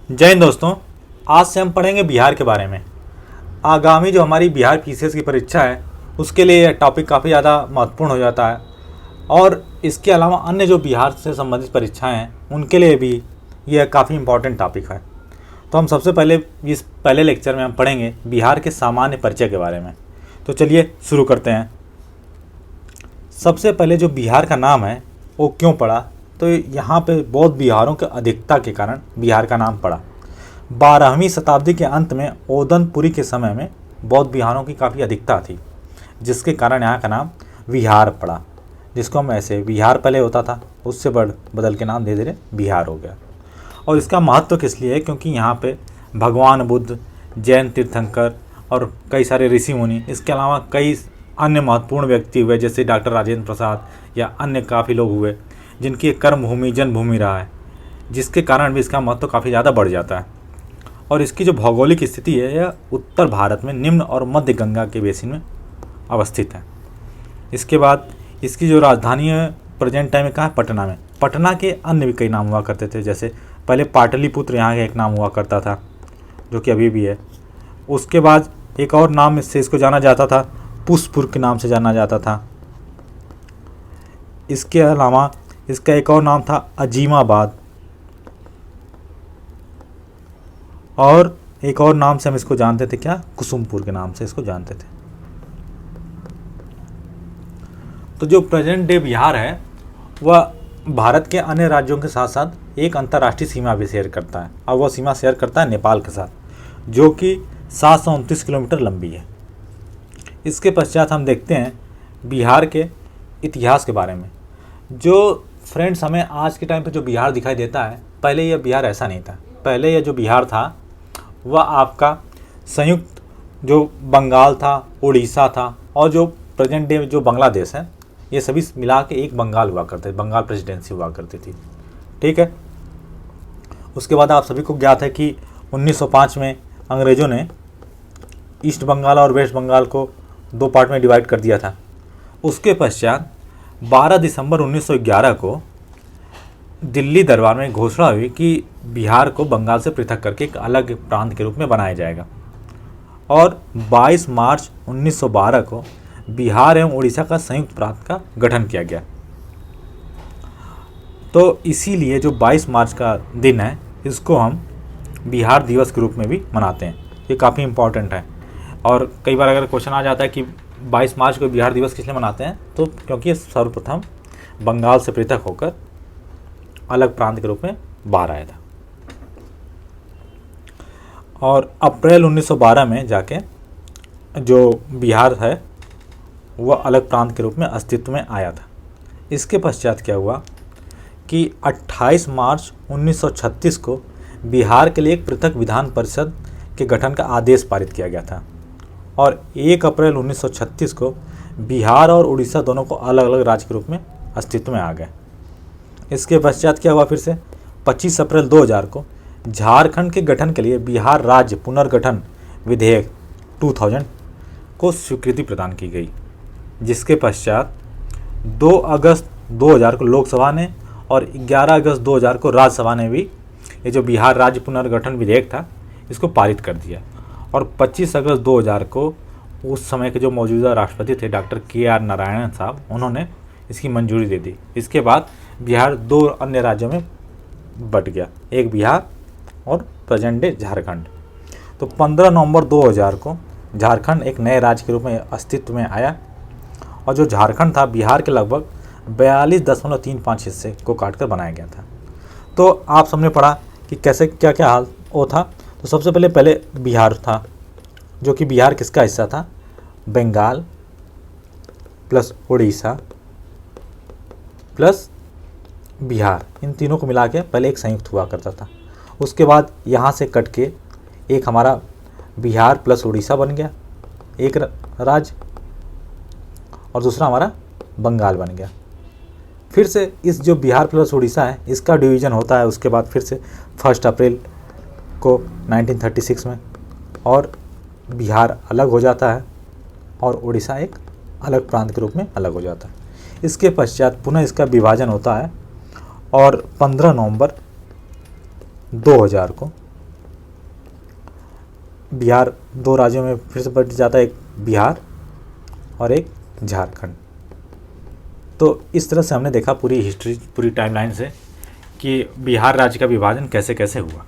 जय हिंद दोस्तों। आज से हम पढ़ेंगे बिहार के बारे में। आगामी जो हमारी बिहार पीसीएस की परीक्षा है उसके लिए यह टॉपिक काफ़ी ज़्यादा महत्वपूर्ण हो जाता है और इसके अलावा अन्य जो बिहार से संबंधित परीक्षाएं हैं उनके लिए भी यह काफ़ी इम्पोर्टेंट टॉपिक है। तो हम सबसे पहले इस पहले लेक्चर में हम पढ़ेंगे बिहार के सामान्य परिचय के बारे में। तो चलिए शुरू करते हैं। सबसे पहले जो बिहार का नाम है वो क्यों पड़ा, तो यहाँ पे बौद्ध बिहारों की अधिकता के कारण बिहार का नाम पड़ा। 12वीं शताब्दी के अंत में ओदनपुरी के समय में बौद्ध बिहारों की काफ़ी अधिकता थी, जिसके कारण यहाँ का नाम विहार पड़ा, जिसको हम ऐसे बिहार पहले होता था उससे बदल के नाम धीरे धीरे बिहार हो गया। और इसका महत्व किस लिए है, क्योंकि यहाँ पे भगवान बुद्ध, जैन तीर्थंकर और कई सारे ऋषि मुनि, इसके अलावा कई अन्य महत्वपूर्ण व्यक्ति हुए जैसे डॉक्टर राजेंद्र प्रसाद या अन्य काफ़ी लोग हुए जिनकी कर्मभूमि जन्मभूमि रहा है, जिसके कारण भी इसका महत्व काफ़ी ज़्यादा बढ़ जाता है। और इसकी जो भौगोलिक स्थिति है यह उत्तर भारत में निम्न और मध्य गंगा के बेसिन में अवस्थित है। इसके बाद इसकी जो राजधानी है प्रेजेंट टाइम में कहाँ है, पटना में। पटना के अन्य भी कई नाम हुआ करते थे, जैसे पहले पाटलिपुत्र यहाँ का एक नाम हुआ करता था जो कि अभी भी है। उसके बाद एक और नाम से इसको जाना जाता था, पुष्पुर के नाम से जाना जाता था। इसके अलावा इसका एक और नाम था अजीमाबाद, और एक और नाम से हम इसको जानते थे, क्या, कुसुमपुर के नाम से इसको जानते थे। तो जो प्रेजेंट डे बिहार है वह भारत के अन्य राज्यों के साथ साथ एक अंतर्राष्ट्रीय सीमा भी शेयर करता है, और वह सीमा शेयर करता है नेपाल के साथ, जो कि 729 किलोमीटर लंबी है। इसके पश्चात हम देखते हैं बिहार के इतिहास के बारे में। जो फ्रेंड्स हमें आज के टाइम पे जो बिहार दिखाई देता है, पहले यह बिहार ऐसा नहीं था। पहले यह जो बिहार था वह आपका संयुक्त जो बंगाल था, उड़ीसा था, और जो प्रेजेंट डे जो बांग्लादेश है, ये सभी मिला के एक बंगाल हुआ करते थे, बंगाल प्रेसिडेंसी हुआ करती थी। ठीक है। उसके बाद आप सभी को ज्ञात है कि 1905 में अंग्रेज़ों ने ईस्ट बंगाल और वेस्ट बंगाल को दो पार्ट में डिवाइड कर दिया था। उसके पश्चात 12 दिसंबर 1911 को दिल्ली दरबार में घोषणा हुई कि बिहार को बंगाल से पृथक करके एक अलग प्रांत के रूप में बनाया जाएगा, और 22 मार्च 1912 को बिहार एवं उड़ीसा का संयुक्त प्रांत का गठन किया गया। तो इसीलिए जो 22 मार्च का दिन है इसको हम बिहार दिवस के रूप में भी मनाते हैं। ये काफ़ी इम्पॉर्टेंट है, और कई बार अगर क्वेश्चन आ जाता है कि 22 मार्च को बिहार दिवस किस लिए मनाते हैं, तो क्योंकि ये सर्वप्रथम बंगाल से पृथक होकर अलग प्रांत के रूप में बाहर आया था, और अप्रैल 1912 में जाके जो बिहार है वह अलग प्रांत के रूप में अस्तित्व में आया था। इसके पश्चात क्या हुआ कि 28 मार्च 1936 को बिहार के लिए एक पृथक विधान परिषद के गठन का आदेश पारित किया गया था, और 1 अप्रैल 1936 को बिहार और उड़ीसा दोनों को अलग अलग राज्य के रूप में अस्तित्व में आ गए। इसके पश्चात क्या हुआ, फिर से 25 अप्रैल 2000 को झारखंड के गठन के लिए बिहार राज्य पुनर्गठन विधेयक 2000 को स्वीकृति प्रदान की गई, जिसके पश्चात 2 अगस्त 2000 को लोकसभा ने और 11 अगस्त 2000 को राज्यसभा ने भी ये जो बिहार राज्य पुनर्गठन विधेयक था इसको पारित कर दिया, और 25 अगस्त 2000 को उस समय के जो मौजूदा राष्ट्रपति थे डॉक्टर KR नारायणन साहब, उन्होंने इसकी मंजूरी दे दी। इसके बाद बिहार 2 अन्य राज्यों में बट गया, एक बिहार और प्रेजेंट डे झारखंड। तो 15 नवंबर 2000 को झारखंड एक नए राज्य के रूप में अस्तित्व में आया, और जो झारखंड था बिहार के लगभग 42.35 हिस्से को काटकर बनाया गया था। तो आप सबने पढ़ा कि कैसे क्या क्या हाल वो था। तो सबसे पहले बिहार था, जो कि बिहार किसका हिस्सा था, बंगाल प्लस उड़ीसा प्लस बिहार, इन तीनों को मिला के पहले एक संयुक्त हुआ करता था। उसके बाद यहाँ से कट के एक हमारा बिहार प्लस उड़ीसा बन गया एक राज्य, और दूसरा हमारा बंगाल बन गया। फिर से इस जो बिहार प्लस उड़ीसा है इसका डिवीज़न होता है उसके बाद फिर से 1 अप्रैल को 1936 में, और बिहार अलग हो जाता है और उड़ीसा एक अलग प्रांत के रूप में अलग हो जाता है। इसके पश्चात पुनः इसका विभाजन होता है, और 15 नवंबर 2000 को बिहार 2 राज्यों में फिर से बट जाता है, एक बिहार और एक झारखंड। तो इस तरह से हमने देखा पूरी हिस्ट्री, पूरी टाइमलाइन से कि बिहार राज्य का विभाजन कैसे कैसे हुआ।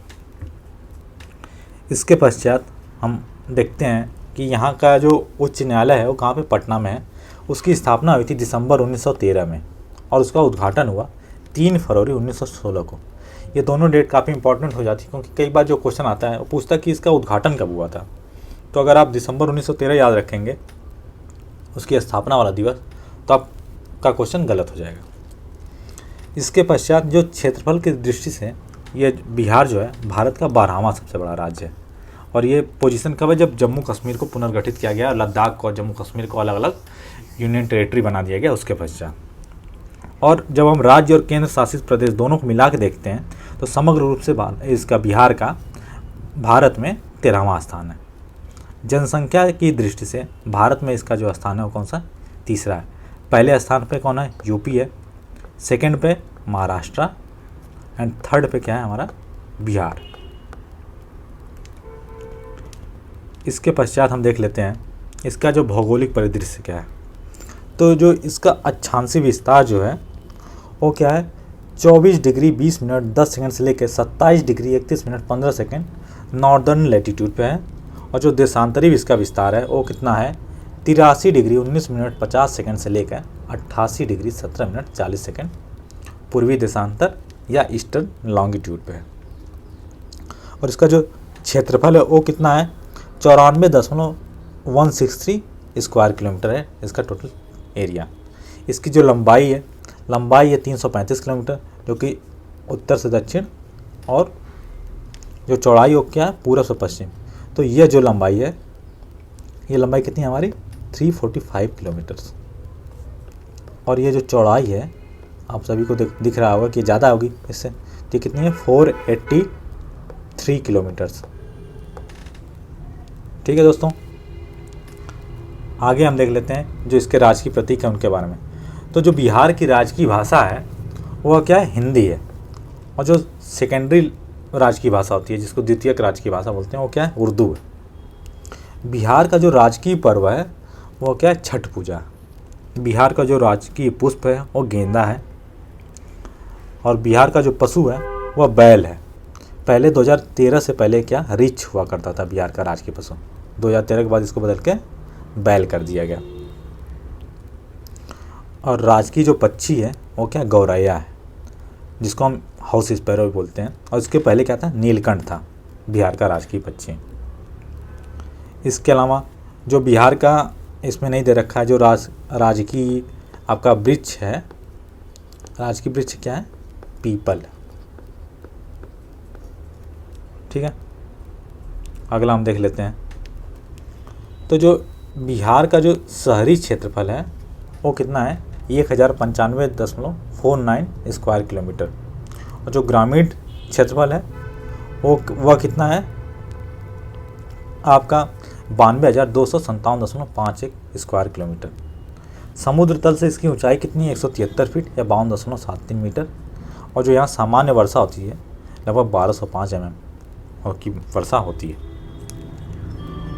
इसके पश्चात हम देखते हैं कि यहाँ का जो उच्च न्यायालय है वो कहाँ पे, पटना में है। उसकी स्थापना हुई थी दिसंबर 1913 में और उसका उद्घाटन हुआ 3 फरवरी 1916 को। ये दोनों डेट काफ़ी इंपॉर्टेंट हो जाती है क्योंकि कई बार जो क्वेश्चन आता है वो पूछता है कि इसका उद्घाटन कब हुआ था। तो अगर आप दिसंबर 1913 याद रखेंगे उसकी स्थापना वाला दिवस, तो आपका क्वेश्चन गलत हो जाएगा। इसके पश्चात जो क्षेत्रफल की दृष्टि से ये बिहार जो है भारत का 12वां सबसे बड़ा राज्य है। और ये पोजीशन कब है, जब जम्मू कश्मीर को पुनर्गठित किया गया, लद्दाख को और जम्मू कश्मीर को अलग अलग यूनियन टेरिटरी बना दिया गया उसके पश्चात। और जब हम राज्य और केंद्र शासित प्रदेश दोनों को मिला के देखते हैं तो समग्र रूप से इसका बिहार का भारत में 13वां स्थान है। जनसंख्या की दृष्टि से भारत में इसका जो स्थान है वो कौन सा, तीसरा है। पहले स्थान पे कौन है, यूपी है, सेकंड पे महाराष्ट्र एंड थर्ड पे क्या है हमारा, बिहार। इसके पश्चात हम देख लेते हैं इसका जो भौगोलिक परिदृश्य क्या है। तो जो इसका अक्षांशीय विस्तार जो है वो क्या है, 24 डिग्री 20 मिनट 10 सेकंड से लेकर 27 degree 31 minute 15 second northern latitude पे है। और जो देशांतरी इसका विस्तार है वो कितना है, 83 डिग्री 19 मिनट 50 सेकंड से लेकर 88 डिग्री 17 मिनट 40 सेकंड पूर्वी देशांतर या ईस्टर्न लॉन्गिट्यूड पे है। और इसका जो क्षेत्रफल है वो कितना है, 94.163 स्क्वायर किलोमीटर है इसका टोटल एरिया। इसकी जो लंबाई है 335 किलोमीटर, जो कि उत्तर से दक्षिण, और जो चौड़ाई हो क्या है, पूर्व से पश्चिम। तो ये जो लंबाई है, ये लंबाई कितनी है हमारी, 345 किलोमीटर्स। और ये जो चौड़ाई है आप सभी को दिख रहा होगा कि ज़्यादा होगी इससे, तो कितनी है, 483 किलोमीटर्स। ठीक है दोस्तों, आगे हम देख लेते हैं जो इसके राजकीय प्रतीक हैं उनके बारे में। तो जो बिहार की राजकीय भाषा है वह क्या है, हिंदी है। और जो सेकेंडरी राजकीय भाषा होती है जिसको द्वितीयक राजकीय भाषा बोलते हैं वो क्या है, उर्दू है। बिहार का जो राजकीय पर्व है वो क्या है, छठ पूजा। बिहार का जो राजकीय पुष्प है वो गेंदा है। और बिहार का जो पशु है वह बैल है। पहले 2013 से पहले क्या, रिछ हुआ करता था बिहार का राजकीय पशु, 2013 के बाद इसको बदल के बैल कर दिया गया। और राजकीय जो पक्षी है वो क्या, गौरैया है, जिसको हम हाउस स्पैरो भी बोलते हैं। और इसके पहले क्या था, नीलकंठ था बिहार का राजकीय पक्षी। इसके अलावा जो बिहार का इसमें नहीं दे रखा है, जो राजकीय आपका वृक्ष है, राजकीय वृक्ष क्या है, पीपल। ठीक है, अगला हम देख लेते हैं। तो जो बिहार का जो शहरी क्षेत्रफल है वो कितना है, 1095.49 स्क्वायर किलोमीटर। और जो ग्रामीण क्षेत्रफल है वह कितना है आपका, 92,257.51 स्क्वायर किलोमीटर। समुद्र तल से इसकी ऊंचाई कितनी है, 173 फीट या 52.73 मीटर। और जो यहाँ सामान्य वर्षा होती है लगभग 1205 mm की वर्षा होती है।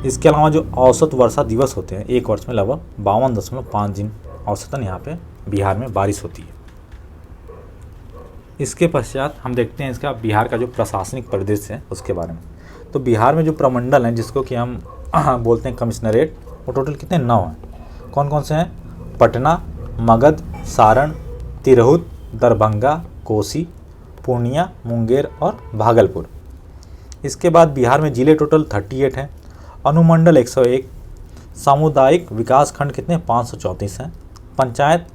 इसके अलावा जो औसत वर्षा दिवस होते हैं एक वर्ष में लगभग 52.5 दिन औसतन यहाँ पे बिहार में बारिश होती है। इसके पश्चात हम देखते हैं इसका बिहार का जो प्रशासनिक परिदृश्य है उसके बारे में। तो बिहार में जो प्रमंडल हैं जिसको कि हम बोलते हैं कमिश्नरेट, वो टोटल कितने, 9 हैं। कौन कौन से हैं, पटना, मगध, सारण, तिरहुत, दरभंगा, कोसी, पूर्णिया, मुंगेर और भागलपुर। इसके बाद बिहार में जिले टोटल 38 हैं, अनुमंडल 101, सामुदायिक विकास खंड कितने, 534 हैं, पंचायत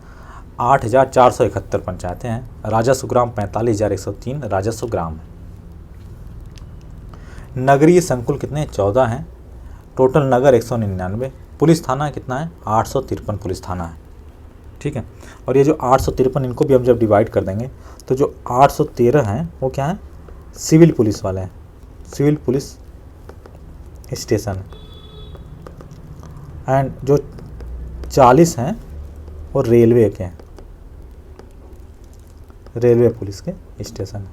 8,471 पंचायतें हैं, राजस्व ग्राम 45,103 राजस्व ग्राम है। नगरीय संकुल कितने, 14 हैं, टोटल नगर 199, पुलिस थाना कितना है, 853 पुलिस थाना है। ठीक है, और ये जो 853 इनको भी हम जब डिवाइड कर देंगे तो जो 813 हैं वो क्या है, सिविल पुलिस वाले हैं, सिविल पुलिस स्टेशन। एंड जो 40 हैं वो रेलवे के हैं, रेलवे पुलिस के स्टेशन।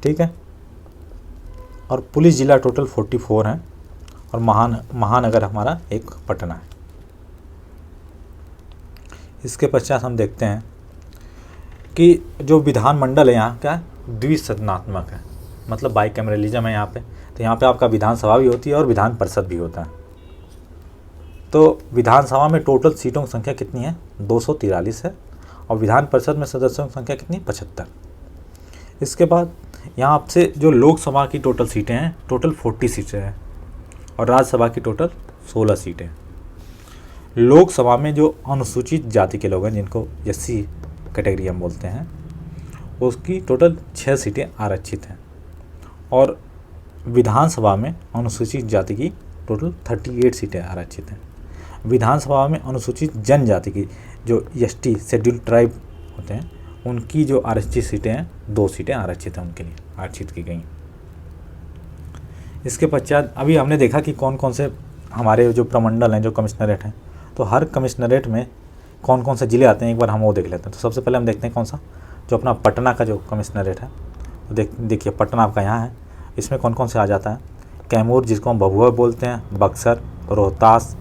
ठीक है, और पुलिस ज़िला टोटल 44 हैं, और महानगर हमारा एक पटना है। इसके पश्चात हम देखते हैं कि जो विधानमंडल है यहाँ का द्विसदनात्मक है, मतलब बाइकैमरलिज्म है यहाँ पे। तो यहाँ पे आपका विधानसभा भी होती है और विधान परिषद भी होता है। तो विधानसभा में टोटल सीटों की संख्या कितनी है? 243 है, और विधान परिषद में सदस्यों की संख्या कितनी? 75। इसके बाद यहाँ आपसे जो लोकसभा की टोटल सीटें हैं, टोटल 40 सीटें हैं, और राज्यसभा की टोटल 16 सीटें। लोकसभा में जो अनुसूचित जाति के लोग हैं, जिनको एससी कैटेगरी हम बोलते हैं, उसकी टोटल 6 सीटें आरक्षित हैं, और विधानसभा में अनुसूचित जाति की टोटल 38 सीटें आरक्षित हैं। विधानसभा में अनुसूचित जनजाति की जो एसटी शेड्यूल्ड ट्राइब होते हैं, उनकी जो आरक्षित सीटें हैं, 2 सीटें आरक्षित हैं, उनके लिए आरक्षित की गई। इसके पश्चात अभी हमने देखा कि कौन कौन से हमारे जो प्रमंडल हैं, जो कमिश्नरेट हैं, तो हर कमिश्नरेट में कौन कौन से ज़िले आते हैं, एक बार हम वो देख लेते हैं। तो सबसे पहले हम देखते हैं कौन सा, जो अपना पटना का जो कमिश्नरेट है। तो देखिए पटना आपका यहाँ है, इसमें कौन कौन से आ जाता है? कैमूर, जिसको हम भभुआ बोलते हैं, बक्सर, रोहतास,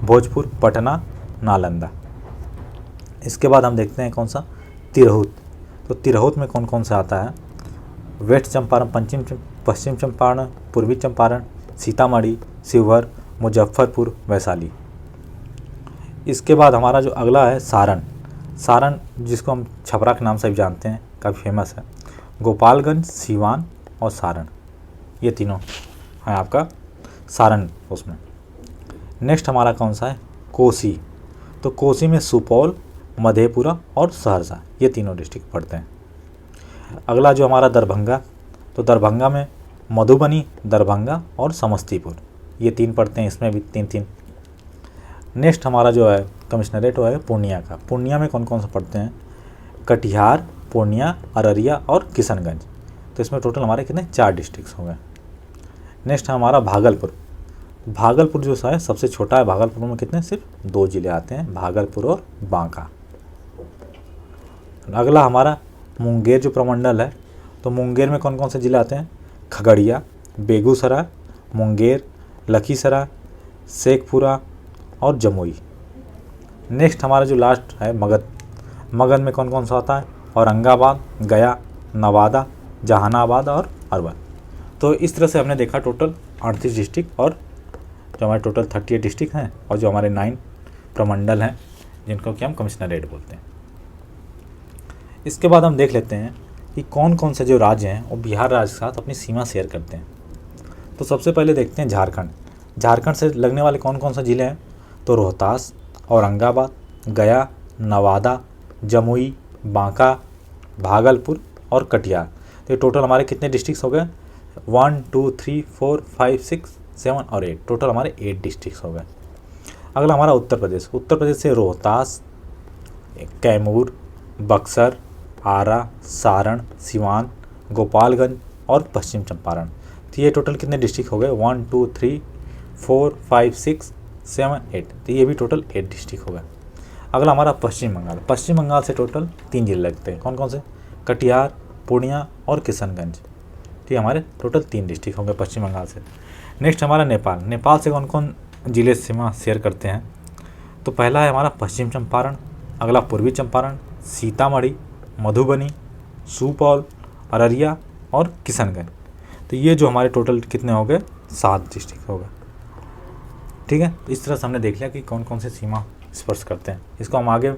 भोजपुर, पटना, नालंदा। इसके बाद हम देखते हैं कौन सा, तिरहुत। तो तिरहुत में कौन कौन सा आता है? वेस्ट चंपारण, पश्चिम चंपारण, पूर्वी चंपारण, सीतामढ़ी, शिवहर, मुजफ्फरपुर, वैशाली। इसके बाद हमारा जो अगला है सारण, जिसको हम छपरा के नाम से भी जानते हैं, काफ़ी फेमस है। गोपालगंज, सीवान और सारण, ये तीनों है आपका सारण उसमें। नेक्स्ट हमारा कौन सा है? कोसी। तो कोसी में सुपौल, मधेपुरा और सहरसा, ये तीनों डिस्ट्रिक्ट पड़ते हैं। अगला जो हमारा दरभंगा, तो दरभंगा में मधुबनी, दरभंगा और समस्तीपुर, ये 3 पड़ते हैं, इसमें भी 3-3। नेक्स्ट हमारा जो है कमिश्नरेट वो है पूर्णिया का। पूर्णिया में कौन कौन से पड़ते हैं? कटिहार, पूर्णिया, अररिया और किशनगंज। तो इसमें टोटल हमारे कितने? 4 डिस्ट्रिक्ट हो गए। नेक्स्ट है हमारा भागलपुर जो है सबसे छोटा है। भागलपुर में कितने? सिर्फ 2 ज़िले आते हैं, भागलपुर और बांका। अगला हमारा मुंगेर जो प्रमंडल है, तो मुंगेर में कौन कौन से ज़िले आते हैं? खगड़िया, बेगूसराय, मुंगेर, लखीसराय, शेखपुरा और जमुई। नेक्स्ट हमारा जो लास्ट है मगध में कौन कौन सा आता है? औरंगाबाद, गया, नवादा, जहानाबाद और अरवल। तो इस तरह से हमने देखा टोटल 38 डिस्ट्रिक्ट, और जो हमारे टोटल 38 डिस्ट्रिक्ट हैं, और जो हमारे 9 प्रमंडल हैं, जिनको कि हम कमिश्नरेट बोलते हैं। इसके बाद हम देख लेते हैं कि कौन कौन से जो राज्य हैं वो बिहार राज्य के साथ अपनी सीमा शेयर करते हैं। तो सबसे पहले देखते हैं झारखंड से लगने वाले कौन कौन से ज़िले हैं? तो रोहतास, औरंगाबाद, गया, नवादा, जमुई, बांका, भागलपुर और कटिहार। तो ये टोटल हमारे कितने डिस्ट्रिक्ट हो गए? 1 2 3 4 5 6 7 और 8, टोटल हमारे 8 डिस्ट्रिक्ट हो गए। अगला हमारा उत्तर प्रदेश से रोहतास, कैमूर, बक्सर, आरा, सारण, सिवान, गोपालगंज और पश्चिम चंपारण। तो ये टोटल कितने डिस्ट्रिक्ट हो गए? 1 2 3 4 5 6 7 8। तो ये भी टोटल 8 डिस्ट्रिक्ट हो गए। अगला हमारा पश्चिम बंगाल से टोटल 3 जिले लगते हैं। कौन कौन से? कटिहार, पूर्णिया और किशनगंज। तो ये हमारे टोटल 3 डिस्ट्रिक्ट होंगे पश्चिम बंगाल से। नेक्स्ट हमारा नेपाल से कौन कौन जिले सीमा शेयर करते हैं? तो पहला है हमारा पश्चिम चंपारण, अगला पूर्वी चंपारण, सीतामढ़ी, मधुबनी, सुपौल, अररिया और किशनगंज। तो ये जो हमारे टोटल कितने हो गए? 7 डिस्ट्रिक्ट हो गए। ठीक है, तो इस तरह से हमने देख लिया कि कौन कौन से सीमा स्पर्श करते हैं। इसको हम आगे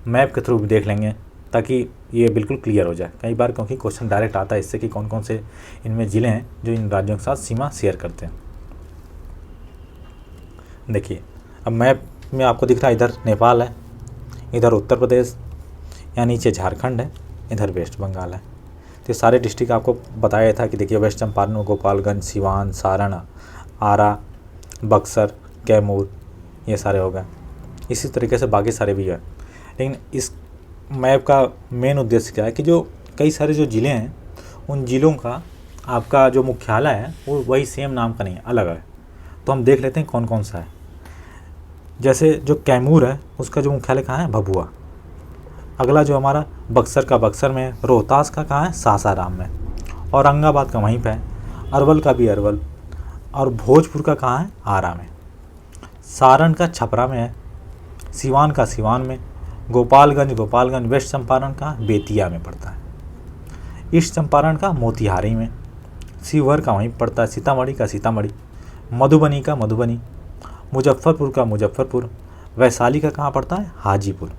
मैप के थ्रू भी देख लेंगे, ताकि ये बिल्कुल क्लियर हो जाए। कई बार क्योंकि क्वेश्चन डायरेक्ट आता है इससे कि कौन कौन से इनमें ज़िले हैं जो इन राज्यों के साथ सीमा शेयर करते हैं। देखिए अब मैप में आपको दिख रहा है, इधर नेपाल है, इधर उत्तर प्रदेश, यहाँ नीचे झारखंड है, इधर वेस्ट बंगाल है। तो ये सारे डिस्ट्रिक्ट आपको बताया था कि देखिए वेस्ट चंपारण, गोपालगंज, सिवान, सारण, आरा, बक्सर, कैमूर, ये सारे हो गए। इसी तरीके से बाकी सारे भी है। लेकिन इस मैप का मेन उद्देश्य क्या है कि जो कई सारे जो ज़िले हैं, उन ज़िलों का आपका जो मुख्यालय है वो वही सेम नाम का नहीं है, अलग है। तो हम देख लेते हैं कौन कौन सा है। जैसे जो कैमूर है उसका जो मुख्यालय कहाँ है? भभुआ। अगला जो हमारा बक्सर का, बक्सर में। रोहतास का कहाँ है? सासाराम में। औरंगाबाद का वहीं पे है। अरवल का भी अरवल, और भोजपुर का कहाँ है, आरा में, सारण का छपरा में है, सिवान का सिवान में, गोपालगंज वेस्ट चंपारण का बेतिया में पड़ता है, ईस्ट चंपारण का मोतिहारी में, शिवहर का वहीं पड़ता है, सीतामढ़ी का सीतामढ़ी, मधुबनी का मधुबनी, मुजफ्फरपुर का मुजफ्फरपुर, वैशाली का कहाँ पड़ता है, हाजीपुर।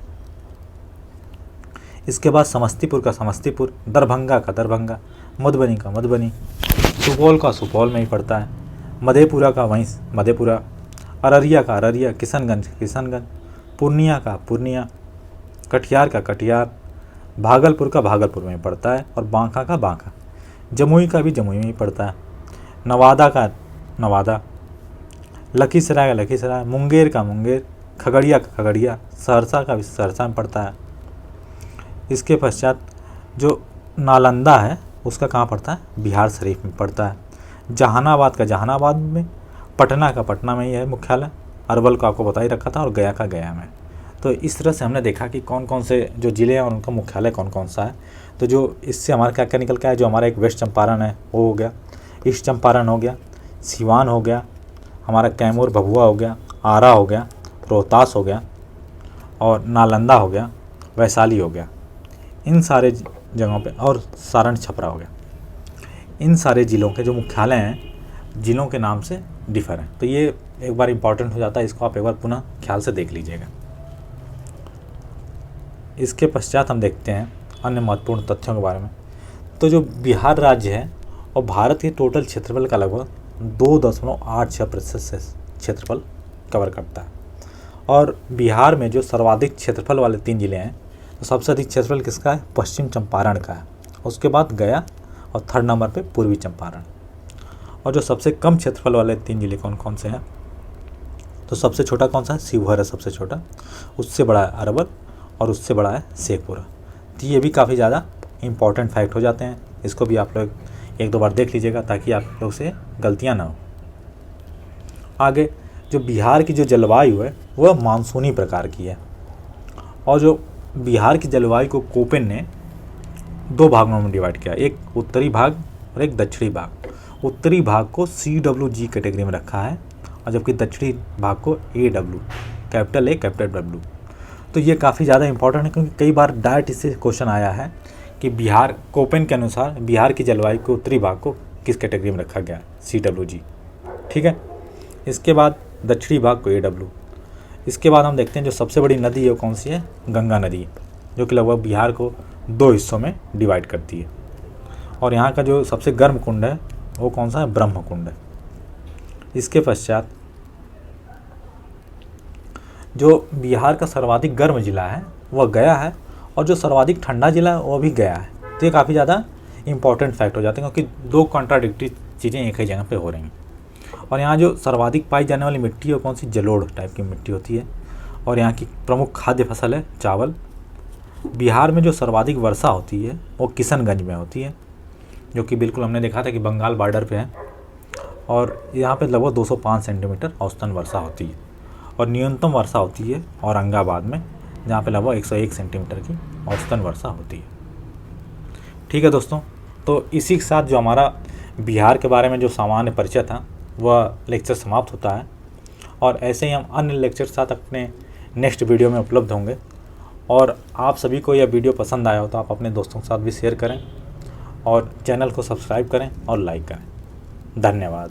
इसके बाद समस्तीपुर का समस्तीपुर, दरभंगा का दरभंगा, मधुबनी का मधुबनी, सुपौल का सुपौल में ही पड़ता है, मधेपुरा का वहीं मधेपुरा, अररिया का अररिया, किशनगंज किशनगंज, पूर्णिया का पूर्णिया, कटिहार का कटिहार, भागलपुर का भागलपुर में पड़ता है, और बांका का बांका, जमुई का भी जमुई में ही पड़ता है, नवादा का नवादा, लखीसराय का लखीसराय, मुंगेर का मुंगेर, खगड़िया का खगड़िया, सहरसा का भी सहरसा में पड़ता है। इसके पश्चात जो नालंदा है उसका कहाँ पड़ता है, बिहार शरीफ में पड़ता है, जहानाबाद का जहानाबाद में, पटना का पटना में ही है मुख्यालय, अरवल का आपको बता ही रखा था, और गया का गया में। तो इस तरह से हमने देखा कि कौन कौन से जो ज़िले हैं और उनका मुख्यालय कौन कौन सा है। तो जो इससे हमारा क्या क्या निकल के आया, जो हमारा एक वेस्ट चंपारण है वो हो गया, ईस्ट चंपारण हो गया, सिवान हो गया, हमारा कैमूर भभुआ हो गया, आरा हो गया, रोहतास हो गया, और नालंदा हो गया, वैशाली हो गया, इन सारे जगहों पे, और सारण छपरा हो गया। इन सारे ज़िलों के जो मुख्यालय हैं ज़िलों के नाम से डिफ़र हैं। तो ये एक बार इम्पॉर्टेंट हो जाता है, इसको आप एक बार पुनः ख्याल से देख लीजिएगा। इसके पश्चात हम देखते हैं अन्य महत्वपूर्ण तथ्यों के बारे में। तो जो बिहार राज्य है और भारत के टोटल क्षेत्रफल का लगभग 2.86% से क्षेत्रफल कवर करता है। और बिहार में जो सर्वाधिक क्षेत्रफल वाले 3 ज़िले हैं, तो सबसे अधिक क्षेत्रफल किसका है, पश्चिम चंपारण का है, उसके बाद गया, और 3rd नंबर पे पूर्वी चंपारण। और जो सबसे कम क्षेत्रफल वाले 3 ज़िले कौन कौन से हैं, तो सबसे छोटा कौन सा है, शिवहर है सबसे छोटा, उससे बड़ा है अरवल, और उससे बड़ा है शेखपुरा। तो ये भी काफ़ी ज़्यादा इम्पॉर्टेंट फैक्ट हो जाते हैं, इसको भी आप लोग 1-2 बार देख लीजिएगा ताकि आप लोग से गलतियाँ ना हो। आगे जो बिहार की जो जलवायु है वह मानसूनी प्रकार की है, और जो बिहार की जलवायु को कोपेन ने 2 भागों में डिवाइड किया, एक उत्तरी भाग और एक दक्षिणी भाग। उत्तरी भाग को CWG कैटेगरी में रखा है, और जबकि दक्षिणी भाग को AW, capital A capital W। तो ये काफ़ी ज़्यादा इंपॉर्टेंट है, क्योंकि कई बार डायरेक्ट इससे क्वेश्चन आया है कि बिहार कोपेन के अनुसार बिहार की जलवायु को उत्तरी भाग को किस कैटेगरी में रखा गया, CWG। ठीक है, इसके बाद दक्षिणी भाग को AW। इसके बाद हम देखते हैं जो सबसे बड़ी नदी है वो कौन सी है, गंगा नदी, जो कि लगभग बिहार को 2 हिस्सों में डिवाइड करती है। और यहाँ का जो सबसे गर्म कुंड है वो कौन सा है, ब्रह्मकुंड है। इसके पश्चात जो बिहार का सर्वाधिक गर्म जिला है वह गया है, और जो सर्वाधिक ठंडा जिला है वो भी गया है। तो ये काफ़ी ज़्यादा इंपॉर्टेंट फैक्ट हो जाते हैं, क्योंकि 2 कॉन्ट्राडिक्टरी चीज़ें एक ही जगह पे हो रही हैं। और यहाँ जो सर्वाधिक पाई जाने वाली मिट्टी है कौन सी, जलोढ़ टाइप की मिट्टी होती है, और यहाँ की प्रमुख खाद्य फसल है चावल। बिहार में जो सर्वाधिक वर्षा होती है वो किशनगंज में होती है, जो कि बिल्कुल हमने देखा था कि बंगाल बॉर्डर पे है, और यहाँ पे लगभग 205 सेंटीमीटर औसतन वर्षा होती है। और न्यूनतम वर्षा होती है औरंगाबाद में, जहाँ पे लगभग 101 सेंटीमीटर की औसतन वर्षा होती है। ठीक है दोस्तों, तो इसी के साथ जो हमारा बिहार के बारे में जो सामान्य परिचय था वह लेक्चर समाप्त होता है, और ऐसे ही हम अन्य लेक्चर के साथ अपने नेक्स्ट वीडियो में उपलब्ध होंगे। और आप सभी को यह वीडियो पसंद आया हो तो आप अपने दोस्तों के साथ भी शेयर करें, और चैनल को सब्सक्राइब करें और लाइक करें। धन्यवाद।